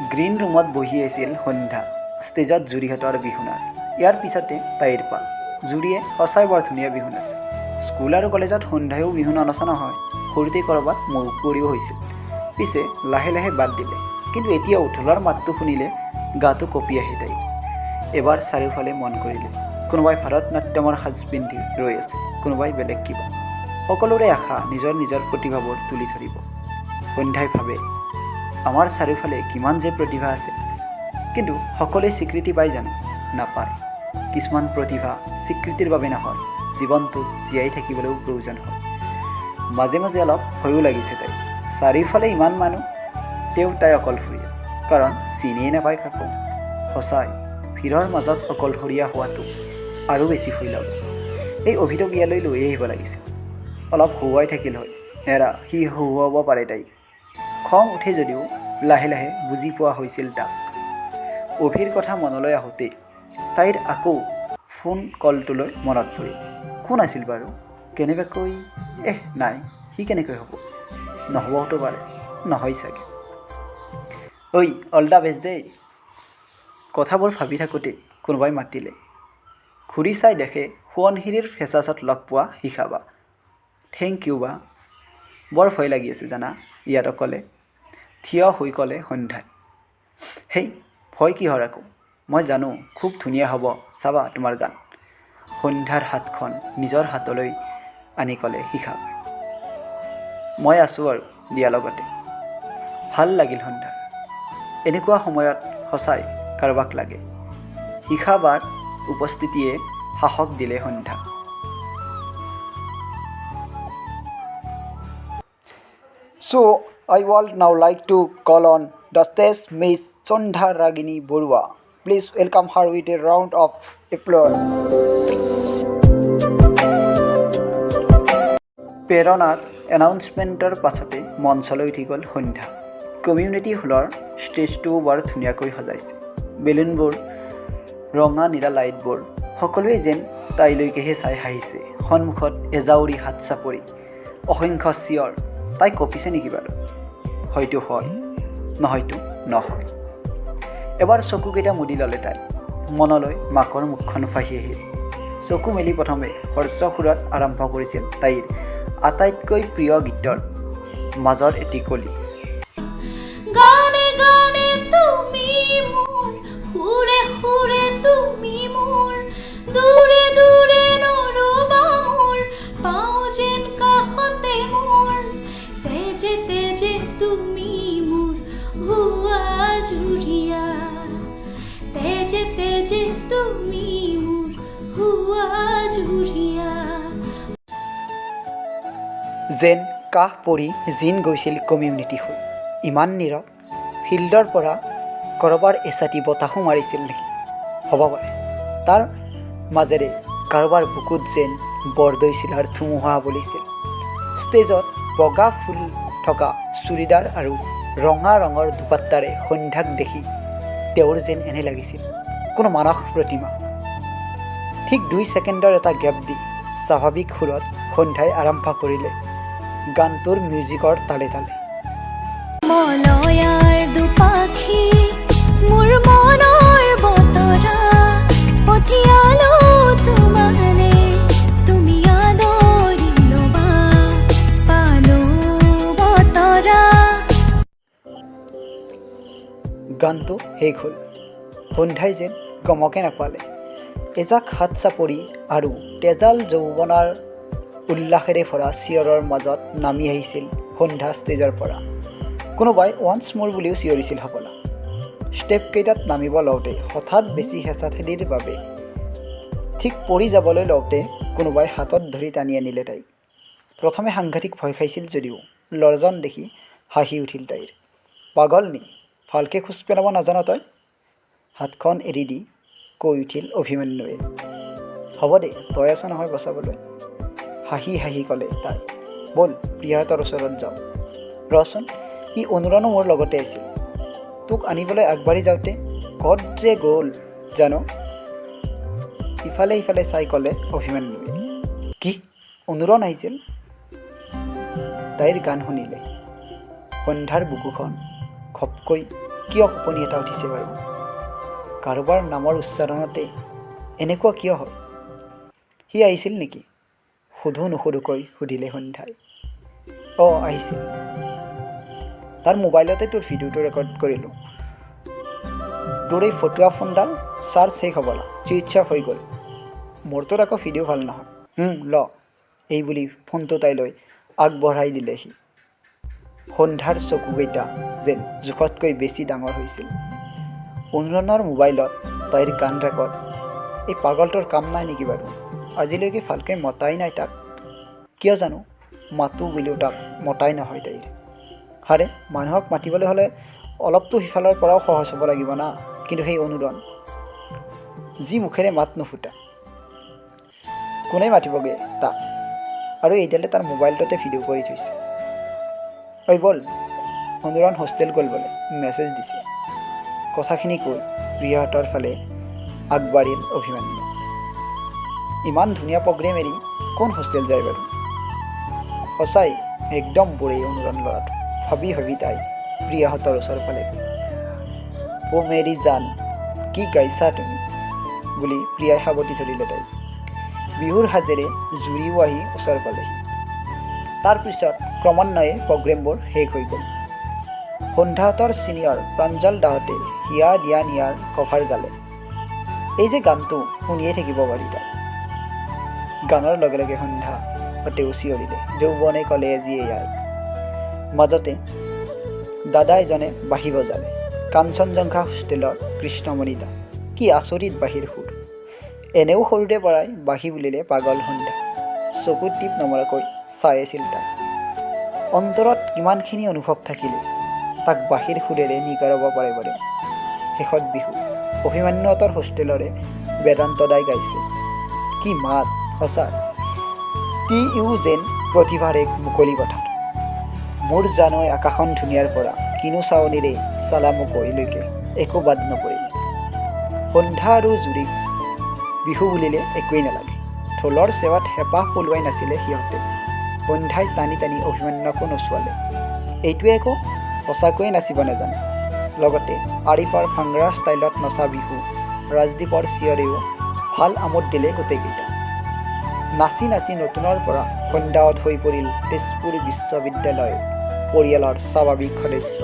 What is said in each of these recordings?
Green ৰুমত বহি আছিল সন্ধ্যা। ষ্টেজত জুৰিহঁতৰ বিহু নাচ। ইয়াৰ পিছতে তাইৰ পা। জুৰিয়ে সঁচাই বৰ ধুনীয়া বিহু নাচে। স্কুল আৰু কলেজত সন্ধ্যায়ো বিহু ননচনা হয়। সৰুতে ক'ৰবাত মৌকুঁৱৰীও হৈছিল। পিছে লাহে লাহে বাদ দিলে। কিন্তু এতিয়া ঢোলৰ মাতটো শুনিলে গাটো কঁপি আহে তাইৰ। এবাৰ চাৰিওফালে মন কৰিলে। কোনোবাই ভাৰত নাট্যমৰ সাজ পিন্ধি ৰৈ আছে, কোনোবাই বেলেগ কিবা। সকলোৰে আশা নিজৰ নিজৰ প্ৰতিভাবোৰ তুলি ধৰিব। সন্ধ্যাই ভাবে, আমাৰ চাৰিওফালে কিমান যে প্ৰতিভা আছে, কিন্তু সকলোৱে স্বীকৃতি পায় জানো? নাপায়। কিছুমান প্ৰতিভা স্বীকৃতিৰ বাবে নহয়, জীৱনটোত জীয়াই থাকিবলৈও প্ৰয়োজন হয়। মাজে মাজে অলপ ভয়ো লাগিছে তাই। চাৰিওফালে ইমান মানুহ, তেওঁ তাই অকলশৰীয়া, কাৰণ চিনিয়ে নাপায় কাকো। সঁচাই ভিৰৰ মাজত অকলশৰীয়া হোৱাটো আৰু বেছি ভয় লাগে। এই অভিটোক ইয়ালৈ লৈ আহিব লাগিছিল। অলপ হহুৱাই থাকিল হয়। এৰা সি হহুৱাব পাৰে তাইক। খং উঠে যদিও লাহে লাহে বুজি পোৱা হৈছিল তাক। অভিৰ কথা মনলৈ আহোঁতেই তাইৰ আকৌ ফোন কলটোলৈ মনত পৰিল। কোন আছিল বাৰু? কেনেবাকৈ নাই, সি কেনেকৈ হ'ব? নহ'বতো পাৰে, নহয় চাগে। ঐ অল দ্য বেষ্ট দেই। কথাবোৰ ভাবি থাকোঁতে কোনোবাই মাতিলে। ঘূৰি চাই দেখে সোৱণশিৰিৰ ফেচাছত লগ পোৱা শিখা বা। থেংক ইউ বা। বৰ ভয় লাগি আছে জানা ইয়াত অকলে, থিয় হৈ ক'লে সন্ধ্যাই। হেই ভয় কিহৰ আকৌ? মই জানো খুব ধুনীয়া হ'ব, চাবা তোমাৰ গান। সন্ধ্যাৰ হাতখন নিজৰ হাতলৈ আনি ক'লে শিখা। মই আছোঁ আৰু দিয়া লগতে। ভাল লাগিল সন্ধ্যাৰ। এনেকুৱা সময়ত সঁচাই কাৰোবাক লাগে। শিখা বাৰ উপস্থিতিয়ে সাহস দিলে সন্ধ্যা। So I would now like to call on the stage Miss Sondha Ragini Borua. Please welcome her with a round of applause. প্ৰেৰণাৰ এনাউন্সমেণ্টৰ পাছতে মঞ্চলৈ উঠি গ'ল সন্ধ্যা। কমিউনিটি হলৰ ষ্টেজটোও বৰ ধুনীয়াকৈ সজাইছে। বেলুনবোৰ, ৰঙা নীলা লাইটবোৰ, সকলোৱে যেন তাইলৈকেহে চাই হাঁহিছে। সন্মুখত এজাউৰি হাত চাপৰি, অসংখ্য চিঞৰ। তাই কঁপিছে নেকি বাৰু? হয়তো হয়, নহয়তো নহয়। এবাৰ চকুকেইটা মুদি ল'লে তাই। মনলৈ মাকৰ মুখখন ভাহি আহিল। চকু মেলি প্ৰথমে হৰ্ষ সুৰত আৰম্ভ কৰিছিল তাইৰ আটাইতকৈ প্ৰিয় গীতৰ মাজৰ এটি কলি। গানে গানে তুমি মোৰ, সুৰে সুৰে তুমি মোৰ, দূৰে দূৰে নৰবা মোৰ, পাওঁ যেন কাষতে মোৰ, তেজে তেজে তুমি মোৰ হুৱা জুৰিয়া, তেজে তেজে তুমি মোৰ হুৱা জুৰিয়া। যেন কাহ পৰি জিন গৈছিল কমিউনিটি হল। ইমান নীৰৱ। ফিল্ডৰ পৰা ক'ৰবাৰ এচাটি বতাহো মাৰিছিল নেকি? হ'ব পাৰে। তাৰ মাজেৰে কাৰোবাৰ বুকুত যেন বৰদৈচিলাৰ ধুমুহা বলিছিল। ষ্টেজত বগা ফুল থকা চুৰিদাৰ আৰু ৰঙা ৰঙৰ দুপাট্টাৰে সন্ধ্যাক দেখি তেওঁৰ যেন এনে লাগিছিল কোনো মানস প্ৰতিমা। ঠিক 2 ছেকেণ্ডৰ এটা গেপ দি স্বাভাৱিক সুৰত সন্ধ্যাই আৰম্ভ কৰিলে গানটোৰ মিউজিকৰ তালে তালে। মলয়াৰ দুপাখি মোৰ মনৰ বতৰা, পঠিয়ালো তোমালে তুমি আদৰি ল'বা, পালো বতৰা। গানটো শেষ হ'ল। সন্ধ্যাই যেন গমকে নাপালে। এজাক হাত চাপৰি আৰু তেজাল যৌৱনাৰ উল্লাসেৰে ভৰা চিঞৰৰ মাজত নামি আহিছিল সন্ধ্যা ষ্টেজৰ পৰা। কোনোবাই ওৱান্স মোৰ বুলিও চিঞৰিছিল হ'বলা। ষ্টেপকেইটাত নামিব লওঁতে হঠাৎ বেছি হেঁচা ঠেলিৰ বাবে ঠিক পৰি যাবলৈ লওঁতে কোনোবাই হাতত ধৰি টানি আনিলে তাইক। প্ৰথমে সাংঘাতিক ভয় খাইছিল যদিও লৰজন দেখি হাঁহি উঠিল তাইৰ। পাগল নি? ভালকৈ খোজ পেলাব নাজান তই? হাতখন এৰি দি কৈ উঠিল অভিমন্যুৱে। হ'ব দে, তই আছ নহয় বচাবলৈ। হাঁহি হাঁহি ক'লে তাই। ব'ল প্ৰিয়াহঁতৰ ওচৰত যাওঁ। ৰচোন, ই অনুৰণো মোৰ লগতে আছিল। তোক আনিবলৈ আগবাঢ়ি যাওঁতে ক'ত যে গ'ল জানো? ইফালে ইফালে চাই ক'লে অভিমন্যুৱে। কি অনুৰণ আহিছিল? তাইৰ গান শুনিলে সন্ধ্যাৰ বুকুখন খপকৈ কিয় কঁপনি এটা উঠিছে বাৰু? কাৰোবাৰ নামৰ উচ্চাৰণতে এনেকুৱা কিয় হয়? সি আহিছিল নেকি? সোধো নুসুধোকৈ সুধিলে সন্ধ্যাই। অঁ, আহিছিল। তাৰ মোবাইলতে তোৰ ভিডিঅ'টো ৰেকৰ্ড কৰিলোঁ। তোৰ এই ফটোৱা ফোনডাল চাৰ্জ শেষ হ'বলা, চুইচ অফ হৈ গ'ল। মোৰটোত আকৌ ভিডিঅ' ভাল নহয়। ল, এই বুলি ফোনটো তাইলৈ আগবঢ়াই দিলে সি। সন্ধ্যাৰ চকুকেইটা যেন জোখতকৈ বেছি ডাঙৰ হৈছিল। অনুৰণৰ মোবাইলত তাইৰ গান ৰেকৰ্ড। এই পাগলটোৰ কাম নাই নেকি বাৰু? আজিলৈকে ভালকৈ মতাই নাই তাক। কিয় জানো মাতো বুলিও তাক মতাই নহয় তাইৰ। হাৰে, মানুহক মাতিবলৈ হ'লে অলপতো সিফালৰ পৰাও সহজ হ'ব লাগিব না। কিন্তু সেই অনুৰণ যি মুখেৰে মাত নুফুটা, কোনে মাতিবগৈ তাক? আৰু এইডালে তাৰ মোবাইলটোতে ভিডিঅ' কৰি থৈছে। ঐ ব'ল, অনুৰণ হোষ্টেল গ'ল বোলে, মেছেজ দিছে। কথাখিনি কৈ প্ৰিয়াহঁতৰ ফালে আগবাঢ়িল অভিমন্যু। ইমান ধুনীয়া প্ৰগ্ৰেম এৰি কোন হোষ্টেল যায় বাৰু? সঁচাই একদম বুঢ়ী অনুৰণ ল'ৰাটো, ভাবি ভাবি তাই প্ৰিয়াহঁতৰ ওচৰ ফালে। অ' মেৰি জান, কি গাইছা তুমি বুলি প্ৰিয়াই সাৱটি ধৰিলে তাইক। বিহুৰ সাজেৰে জুৰিও আহি ওচৰ পালেহি। তাৰপিছত ক্ৰমান্বয়ে প্ৰগ্ৰেমবোৰ শেষ হৈ গ'ল। সন্ধ্যাহঁতৰ ছিনিয়ৰ প্ৰাঞ্জল দাহঁতে হিয়া দিয়া নিয়াৰ কভাৰ গালে। এই যে গানটো শুনিয়ে থাকিব পাৰি তাই। গানৰ লগে লগে সন্ধ্যাহঁতেও চিঞৰিলে, যৌৱনে ক'লে আজি এয়াই। মাজতে দাদা এজনে বাঁহী বজালে। কাঞ্চনজংঘা হোষ্টেলৰ কৃষ্ণমণি দা। কি আচৰিত বাঁহীৰ সুৰ! এনেও সৰুৰে পৰাই বাঁহী বুলিলে পাগল সন্ধ্যা। চকুত টিপ নমৰাকৈ চাই আছিল তাই। অন্তৰত কিমানখিনি অনুভৱ থাকিলে তাক বাঁহীৰ সুৰেৰে নিগৰাব পাৰে বাৰু। শেষত বিহু অভিমন্যুহঁতৰ হোষ্টেলৰে বেদান্ত দাই গাইছে। কি মাত সঁচা! ইউ যেন প্ৰতিভাৰ এক মুকলি পথাৰ। মোৰ জানৈ আকাশখন ধুনীয়াৰ পৰা কিনো চাৱনিৰে চালামুকৈলৈকে একো বাদ নপৰিল। সন্ধ্যা আৰু জুৰিক বিহু বুলিলে একোৱেই নালাগে। ঢোলৰ চেৱাত হেঁপাহ পলোৱাই নাছিলে সিহঁতে। সন্ধ্যাই টানি টানি অভিমন্যুকো নচুৱালে। এইটোৱে একো সঁচাকৈয়ে নাচিব নাজানে। লগতে আৰিফৰ ভাংৰা ষ্টাইলত নচা বিহু ৰাজদীপৰ চিঞৰেও ভাল আমোদ দিলে গোটেইকেইটা। নাচি নাচি নতুনৰ পৰা সন্ধ্যাৱত হৈ পৰিল তেজপুৰ বিশ্ববিদ্যালয়ৰ পৰিয়ালৰ স্বাভাৱিক সদস্য।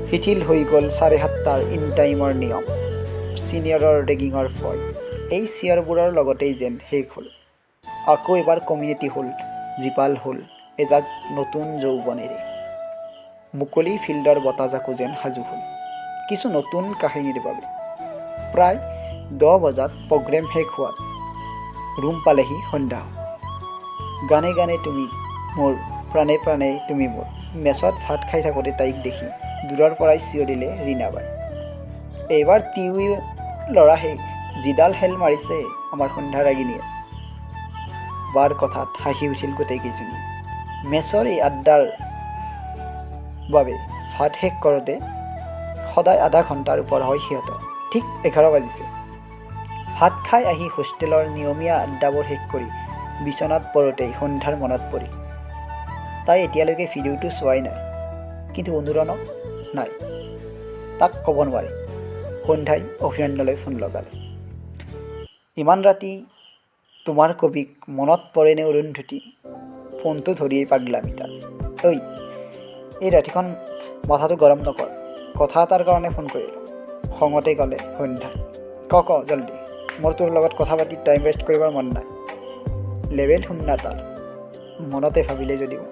শিথিল হৈ গ'ল 7:30টাৰ ইন টাইমৰ নিয়ম, ছিনিয়ৰৰ ৰেগিঙৰ ভয়। এই চিঞৰবোৰৰ লগতেই যেন শেষ হ'ল। আকৌ এবাৰ কমিউনিটি হ'ল, জীপাল হ'ল এজাক নতুন যৌৱনেৰে। মুকলি ফিল্ডৰ বতাহজাকো যেন সাজু হ'ল কিছু নতুন কাহিনীৰ বাবে। প্ৰায় 10 বজাত প্ৰগ্ৰেম শেষ হোৱাত ৰুম পালেহি সন্ধ্যা। গানে গানে তুমি মোৰ, প্ৰাণে প্ৰাণে তুমি মোৰ। মেচত ভাত খাই থাকোঁতে তাইক দেখি দূৰৰ পৰাই চিঞৰিলে ৰীণাবাই। এইবাৰ তিউই ল'ৰা শেষ, যিডাল হেল মাৰিছে আমাৰ সন্ধ্যা ৰাগিনীয়ে। বাৰ কথাত হাঁহি উঠিল গোটেইকেইজনী। মেচৰ এই আড্ডাৰ বাবে ভাত শেষ কৰোঁতে সদায় আধা ঘণ্টাৰ ওপৰ হয় সিহঁতৰ। ঠিক 11 বাজিছে। ভাত খাই আহি হোষ্টেলৰ নিয়মীয়া আড্ডাবোৰ শেষ কৰি বিচনাত পৰোঁতেই সন্ধ্যাৰ মনত পৰিল। তাই এতিয়ালৈকে ভিডিঅ'টো চোৱাই নাই, কিন্তু অনুৰণক নাই, তাক ক'ব নোৱাৰে। সন্ধ্যাই অভিমন্যুলৈ ফোন লগালে। ইমান ৰাতি তোমাৰ কবিক মনত পৰেনে অৰুন্ধতী? ফোনটো ধৰিয়েই পাগলামি তাৰ। ঐ, এই ৰাতিখন মাথাটো গৰম নকৰ, কথা এটাৰ কাৰণে ফোন কৰিলোঁ, খঙতে ক'লে সন্ধ্যাই। ক জল্দি, মোৰ তোৰ লগত কথা পাতি টাইম ৱেষ্ট কৰিবৰ মন নাই। লেবেল শুনা তাৰ, মনতে ভাবিলে যদিও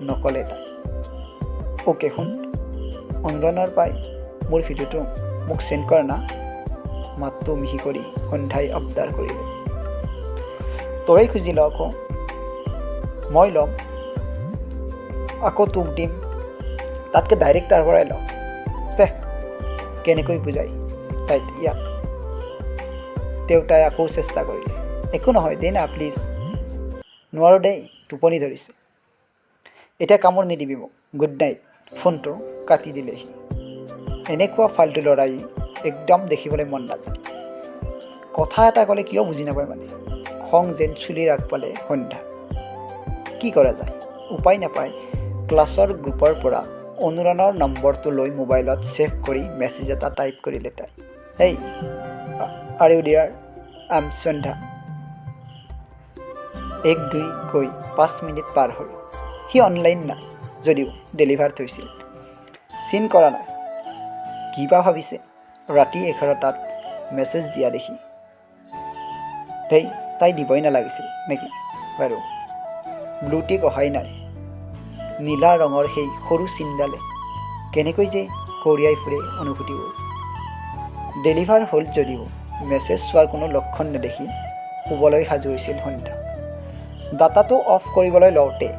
নক'লে তাই। অ'কে শুন, অনুৰণৰ পাই মোৰ ভিডিঅ'টো মোক চেণ্ড কৰ না। মাতটো মিহি কৰি সন্ধ্যাই আবদাৰ কৰিলে। তই খুজি ল আকৌ, মই ল'ম, আকৌ তোক দিম, তাতকৈ ডাইৰেক্ট তাৰ পৰাই লওঁ। চে, কেনেকৈ বুজাই তাইক ইয়াক? তাই আকৌ চেষ্টা কৰিলে। একো নহয়, দে না প্লিজ। নোৱাৰোঁ দেই, টোপনি ধৰিছে। এতিয়া কামোৰ নিদিবি মোক, গুড নাইট। ফোনটো কাটি দিলে সি। এনেকুৱা ফাল্টু ল'ৰাই একদম দেখিবলৈ মন নাযায়। কথা এটা ক'লে কিয় বুজি নাপায় মানে। খং যেন চুলিৰ আগ পালে সন্ধ্যা। কি কৰা যায়, উপায় নাপায় ক্লাছৰ গ্ৰুপৰ পৰা অনুৰণৰ নম্বৰটো লৈ মোবাইলত ছেভ কৰি মেছেজ এটা টাইপ কৰিলে তাই। Hey are you dear, I am Sandhya. 1-2 কৈ 5 মিনিট পাৰ হ'ল। সি অনলাইন নাই যদিও ডেলিভাৰ থৈছিল। চিন কৰা নাই। কিবা ভাবিছে ৰাতি 11টাত মেছেজ দিয়া দেখি। হেই তাই দিবই নালাগিছিল নেকি বাৰু? ব্লুটিক অহাই নাই। নীলা ৰঙৰ সেই সৰু চিনডালে কেনেকৈ যে কঢ়িয়াই ফুৰে অনুভূতিবোৰ। ডেলিভাৰ হ'ল যদিও মেছেজ চোৱাৰ কোনো লক্ষণ নেদেখি শুবলৈ সাজু হৈছিল সন্ধ্যা। ডাটাটো অফ কৰিবলৈ লওঁতে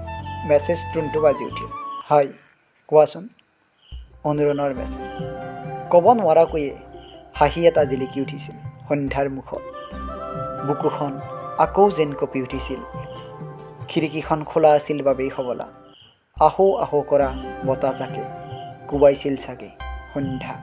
মেছেজ ট্ৰোনটো বাজি উঠিল। হাই কোৱাচোন। অনুৰণৰ মেছেজ। ক'ব নোৱাৰাকৈয়ে হাঁহি এটা জিলিকি উঠিছিল সন্ধ্যাৰ মুখত। বুকুখন আকৌ যেন কঁপি উঠিছিল। খিৰিকীখন খোলা আছিল বাবেই হ'বলা আহো আহো কৰা বতাহজাকে কোবাইছিল চাগে সন্ধ্যা।